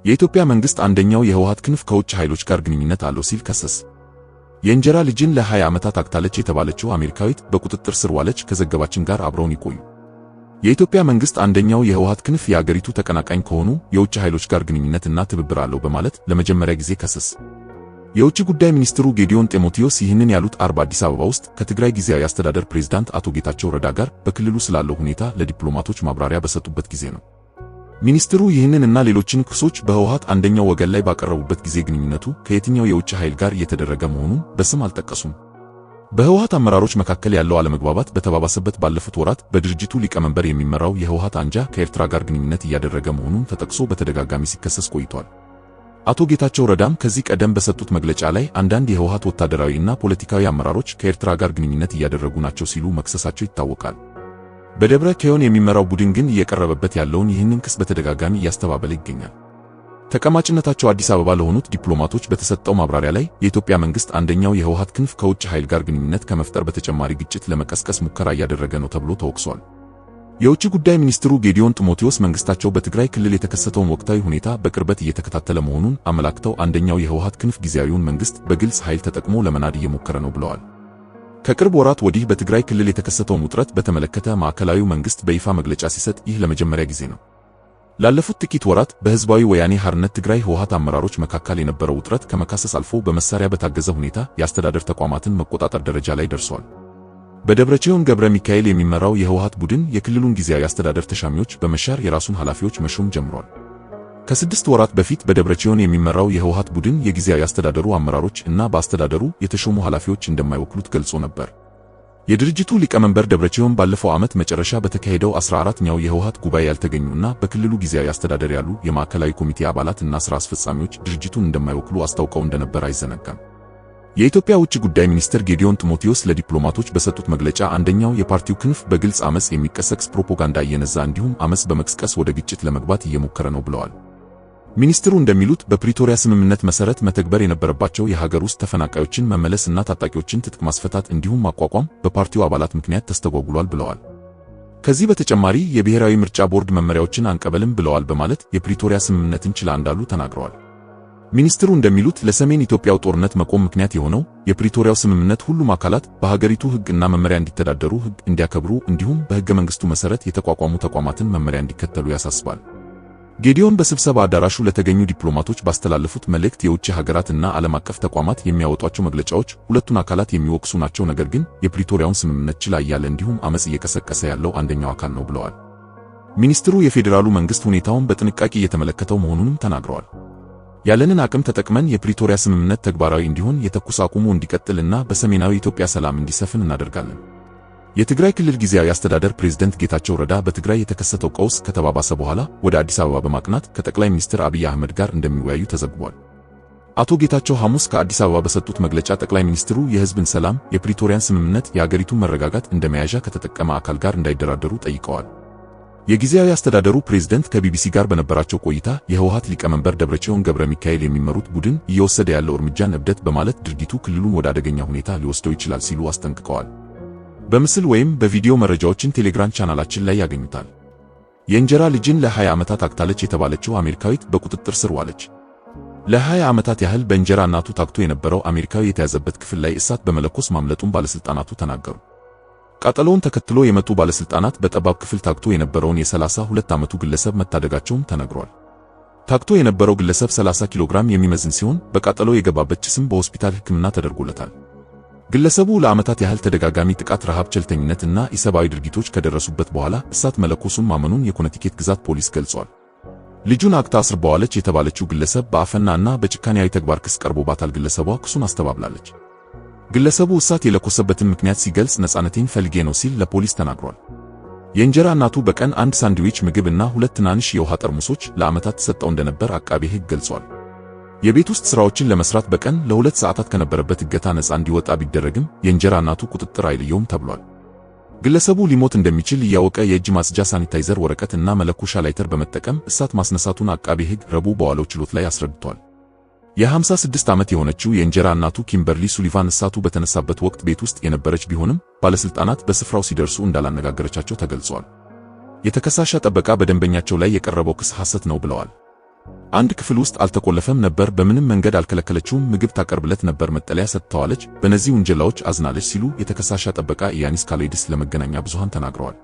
የኢትዮጵያ መንግስት አንደኛው የህወሓት ክንፍ ከውጭ ኃይሎች ጋር ግንኙነት አለው ሲል ከሰሰ። የእንጀራ ልጅን ለ20 ዓመታት አግታለች የተባለችው አሜሪካዊት በቁጥጥር ስር ዋለች። ከዘገባችን ጋር አብረውን ይቆዩ። የኢትዮጵያ መንግስት አንደኛው የህወሓት ክንፍ የአገሪቱ ተቀናቃኝ ከሆኑ የውጭ ኃይሎች ጋር ግንኙነትና ትብብር አለው በማለት ለመጀመሪያ ጊዜ ከሰሰ። የውጭ ጉዳይ ሚኒስትሩ ጌዲዮን ጢሞቴዎስ ይህንን ያሉት አዲስ አበባ ውስጥ ከትግራይ ጊዜያዊ አስተዳደር ፕሬዝዳንት አቶ ጌታቸው ረዳ ጋር በክልሉ ስላለው ሁኔታ ለዲፕሎማቶች ማብራሪያ በሰጡበት ጊዜ ነው። ሚኒስትሩ ይህንን እና ሌሎችን ክሶች በህወሓት አንደኛው ወገን ላይ ባቀረቡበት ጊዜ ግንኙነቱ ከየትኛው የውጭ ኃይል ጋር እየተደረገ መሆኑን በስም አልጠቀሱም። በህወሓት አመራሮች መካከል ያለው አለመግባባት በተባባሰበት ባለፉት ወራት በድርጅቱ ሊቀመንበር የሚመራው የህወሓት አንጃ ከኤርትራ ጋር ግንኙነት እያደረገ መሆኑን ተጠቅሶ በተደጋጋሚ ሲከሰስ ቆይቷል። አቶ ጌታቸው ረዳም ከዚህ ቀደም በሰጡት መግለጫ ላይ አንዳንድ የህወሓት ወታደራዊ እና ፖለቲካዊ አመራሮች ከኤርትራ ጋር ግንኙነት እያደረጉ ናቸው ሲሉ መክሰሳቸው ይታወቃል። በደብረ ጽዮን የሚመራው ቡድን ግን እየቀረበበት ያለውን ይህንን ክስ በተደጋጋሚ እያስተባበለ ይገኛል። ተቀማጭነታቸው አዲስ አበባ ለሆኑት ዲፕሎማቶች በተሰጠው ማብራሪያ ላይ የኢትዮጵያ መንግስት አንደኛው የህወሓት ክንፍ ከውጭ ኃይል ጋር ግንኙነት ከመፍጠር በተጨማሪ ግጭት ለመቀስቀስ ሙከራ እያደረገ ነው ተብሎ ተወቅሷል። የውጭ ጉዳይ ሚኒስትሩ ጌዲዮን ጢሞቴዎስ መንግስታቸው በትግራይ ክልል የተከሰተውን ወቅታዊ ሁኔታ በቅርበት እየተከታተለ መሆኑን አመላክተው አንደኛው የህወሓት ክንፍ ጊዜያዊውን መንግስት በግልጽ ኃይል ተጠቅሞ ለመናድ እየሞከረ ነው ብለዋል። ከቅርብ ወራት ወዲህ በትግራይ ክልል የተከሰተውን ውጥረት በተመለከተ ማዕከላዊው መንግስት በይፋ መግለጫ ሲሰጥ ይህ ለመጀመሪያ ጊዜ ነው። ላለፉት ጥቂት ወራት በህዝባዊ ወያኔ ሓርነት ትግራይ ህወሓት አመራሮች መካከል የነበረው ውጥረት ከመካሰስ አልፎ በመሳሪያ በታገዘ ሁኔታ የአስተዳደር ተቋማትን መቆጣጠር ደረጃ ላይ ደርሷል። በደብረጽዮን ገብረ ሚካኤል የሚመራው የህወሓት ቡድን የክልሉን ጊዜያዊ አስተዳደር ተሻሚዎች በመሻር የራሱን ኃላፊዎች መሾም ጀምሯል። ከ6 ወራት በፊት በደብረጽዮን የሚመራው የህወሓት ቡድን የጊዜያዊ አስተዳደሩ አመራሮች እና በአስተዳደሩ የተሾሙ ኃላፊዎች እንደማይወክሉት ገልጾ ነበር። የድርጅቱ ሊቀመንበር ደብረጽዮን ባለፈው ዓመት መጨረሻ በተካሄደው 14ኛው የህወሓት ጉባኤ ያልተገኙና በክልሉ ጊዜያዊ አስተዳደር ያሉ የማዕከላዊ ኮሚቴ አባላት እና ሥራ አስፈጻሚዎች ድርጅቱን እንደማይወክሉ አስታውቀው እንደነበር አይዘነጋም። የኢትዮጵያ ውጭ ጉዳይ ሚኒስትር ጌዲዮን ጢሞቴዎስ ለዲፕሎማቶች በሰጡት መግለጫ አንደኛው የፓርቲው ክንፍ በግልጽ አመጽ የሚቀሰቅስ ፕሮፓጋንዳ እየነዛ እንዲሁም አመጽ በመቅስቀስ ወደ ግጭት ለመግባት እየሞከረ ነው ብለዋል። ሚኒስትሩ እንደሚሉት በፕሪቶሪያ ስምምነት መሰረት መተግበር የነበረባቸው የሀገር ውስጥ ተፈናቃዮችን መመለስ እና ታጣቂዎችን ትጥቅ ማስፈታት እንዲሁም ማቋቋም በፓርቲው አባላት ምክንያት ተስተጓጉሏል ብለዋል። ከዚህ በተጨማሪ የብሔራዊ ምርጫ ቦርድ መመሪያዎችን አንቀበልም ብለዋል በማለት የፕሪቶሪያ ስምምነትን ችላ እንዳሉ ተናግረዋል። ሚኒስትሩ እንደሚሉት ለሰሜን ኢትዮጵያው ጦርነት መቆም ምክንያት የሆነው የፕሪቶሪያው ስምምነት ሁሉም አካላት በሀገሪቱ ሕግና መመሪያ እንዲተዳደሩ፣ ሕግ እንዲያከብሩ እንዲሁም በሕገ መንግስቱ መሰረት የተቋቋሙ ተቋማትን መመሪያ እንዲከተሉ ያሳስባል። ጌዲዮን በስብሰባ አዳራሹ ለተገኙ ዲፕሎማቶች ባስተላለፉት መልእክት የውጭ ሀገራትና ዓለም አቀፍ ተቋማት የሚያወጧቸው መግለጫዎች ሁለቱን አካላት የሚወቅሱ ናቸው፣ ነገር ግን የፕሪቶሪያውን ስምምነት ችላ እያለ እንዲሁም አመጽ እየቀሰቀሰ ያለው አንደኛው አካል ነው ብለዋል። ሚኒስትሩ የፌዴራሉ መንግስት ሁኔታውን በጥንቃቄ እየተመለከተው መሆኑንም ተናግረዋል። ያለንን አቅም ተጠቅመን የፕሪቶሪያ ስምምነት ተግባራዊ እንዲሆን፣ የተኩስ አቁሙ እንዲቀጥልና በሰሜናዊ ኢትዮጵያ ሰላም እንዲሰፍን እናደርጋለን። የትግራይ ክልል ጊዜያዊ አስተዳደር ፕሬዝዳንት ጌታቸው ረዳ በትግራይ የተከሰተው ቀውስ ከተባባሰ በኋላ ወደ አዲስ አበባ በማቅናት ከጠቅላይ ሚኒስትር አብይ አህመድ ጋር እንደሚወያዩ ተዘግቧል። አቶ ጌታቸው ሐሙስ ከአዲስ አበባ በሰጡት መግለጫ ጠቅላይ ሚኒስትሩ የህዝብን ሰላም፣ የፕሪቶሪያን ስምምነት፣ የአገሪቱን መረጋጋት እንደ መያዣ ከተጠቀመ አካል ጋር እንዳይደራደሩ ጠይቀዋል። የጊዜያዊ አስተዳደሩ ፕሬዝዳንት ከቢቢሲ ጋር በነበራቸው ቆይታ የህወሓት ሊቀመንበር ደብረጽዮን ገብረ ሚካኤል የሚመሩት ቡድን እየወሰደ ያለው እርምጃን እብደት በማለት ድርጊቱ ክልሉን ወደ አደገኛ ሁኔታ ሊወስደው ይችላል ሲሉ አስጠንቅቀዋል። በምስል ወይም በቪዲዮ መረጃዎችን ቴሌግራም ቻናላችን ላይ ያገኙታል። የእንጀራ ልጅን ለ20 ዓመታት አግታለች የተባለችው አሜሪካዊት በቁጥጥር ስር ዋለች። ለ20 ዓመታት ያህል በእንጀራ እናቱ ታግቶ የነበረው አሜሪካዊ የተያዘበት ክፍል ላይ እሳት በመለኮስ ማምለጡን ባለስልጣናቱ ተናገሩ። ቃጠሎውን ተከትሎ የመጡ ባለስልጣናት በጠባብ ክፍል ታግቶ የነበረውን የ32 ዓመቱ ግለሰብ መታደጋቸውም ተነግሯል። ታግቶ የነበረው ግለሰብ 30 ኪሎ ግራም የሚመዝን ሲሆን በቃጠሎ የገባበት ጭስም በሆስፒታል ሕክምና ተደርጎለታል። ግለሰቡ ለዓመታት ያህል ተደጋጋሚ ጥቃት፣ ረሃብ፣ ቸልተኝነት እና ኢሰብአዊ ድርጊቶች ከደረሱበት በኋላ እሳት መለኮሱን ማመኑን የኮነቲኬት ግዛት ፖሊስ ገልጿል። ልጁን አግታ አስርባዋለች የተባለችው ግለሰብ በአፈና እና በጭካኔያዊ ተግባር ክስ ቀርቦባታል። ግለሰቧ ክሱን አስተባብላለች። ግለሰቡ እሳት የለኮሰበትን ምክንያት ሲገልጽ ነፃነቴን ፈልጌ ነው ሲል ለፖሊስ ተናግሯል። የእንጀራ እናቱ በቀን አንድ ሳንድዊች ምግብ እና 2 ትናንሽ የውሃ ጠርሙሶች ለዓመታት ተሰጠው እንደነበር አቃቤ ሕግ ገልጿል። የቤት ውስጥ ሥራዎችን ለመስራት በቀን ለ2 ሰዓታት ከነበረበት እገታ ነፃ እንዲወጣ ቢደረግም የእንጀራ እናቱ ቁጥጥር አይለየውም ተብሏል። ግለሰቡ ሊሞት እንደሚችል እያወቀ የእጅ ማጽጃ ሳኒታይዘር ወረቀት እና መለኮሻ ላይተር በመጠቀም እሳት ማስነሳቱን አቃቤ ሕግ ረቡዕ በዋለው ችሎት ላይ አስረድቷል። የ56 ዓመት የሆነችው የእንጀራ እናቱ ኪምበርሊ ሱሊቫን እሳቱ በተነሳበት ወቅት ቤት ውስጥ የነበረች ቢሆንም ባለስልጣናት በስፍራው ሲደርሱ እንዳላነጋገረቻቸው ተገልጿል። የተከሳሽ ጠበቃ በደንበኛቸው ላይ የቀረበው ክስ ሐሰት ነው ብለዋል። አንድ ክፍል ውስጥ አልተቆለፈም ነበር፣ በምንም መንገድ አልከለከለችውም፣ ምግብ ታቀርብለት ነበር፣ መጠለያ ሰጥተዋለች፣ በእነዚህ ውንጀላዎች አዝናለች ሲሉ የተከሳሿ ጠበቃ ኢያኒስ ካሌዲስ ለመገናኛ ብዙሃን ተናግረዋል።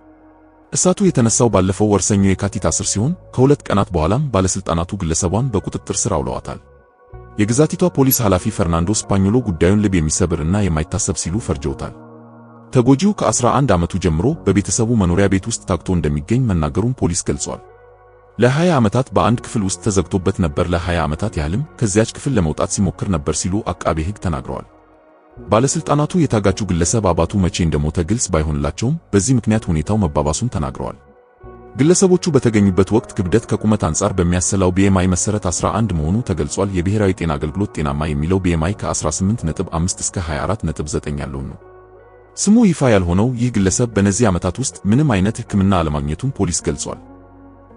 እሳቱ የተነሳው ባለፈው ወር ሰኞ የካቲት 10 ሲሆን ከሁለት ቀናት በኋላም ባለስልጣናቱ ግለሰቧን በቁጥጥር ስር አውለዋታል። የግዛቲቷ ፖሊስ ኃላፊ ፈርናንዶ ስፓኞሎ ጉዳዩን ልብ የሚሰብር እና የማይታሰብ ሲሉ ፈርጀውታል። ተጎጂው ከ11 ዓመቱ ጀምሮ በቤተሰቡ መኖሪያ ቤት ውስጥ ታግቶ እንደሚገኝ መናገሩን ፖሊስ ገልጿል። ለ20 ዓመታት በአንድ ክፍል ውስጥ ተዘግቶበት ነበር፣ ለ20 ዓመታት ያህልም ከዚያች ክፍል ለመውጣት ሲሞክር ነበር ሲሉ አቃቤ ሕግ ተናግረዋል። ባለስልጣናቱ የታጋቹ ግለሰብ አባቱ መቼ እንደሞተ ግልጽ ባይሆንላቸውም በዚህ ምክንያት ሁኔታው መባባሱን ተናግረዋል። ግለሰቦቹ በተገኙበት ወቅት ክብደት ከቁመት አንጻር በሚያሰላው BMI መሰረት 11 መሆኑ ተገልጿል። የብሔራዊ ጤና አገልግሎት ጤናማ የሚለው BMI ከ18.5 እስከ 24.9 ያለው ነው። ስሙ ይፋ ያልሆነው ይህ ግለሰብ በእነዚህ ዓመታት ውስጥ ምንም አይነት ሕክምና አለማግኘቱን ፖሊስ ገልጿል።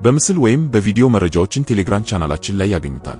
በምስል ወይም በቪዲዮ መረጃዎችን ቴሌግራም ቻናላችን ላይ ያገኙታል።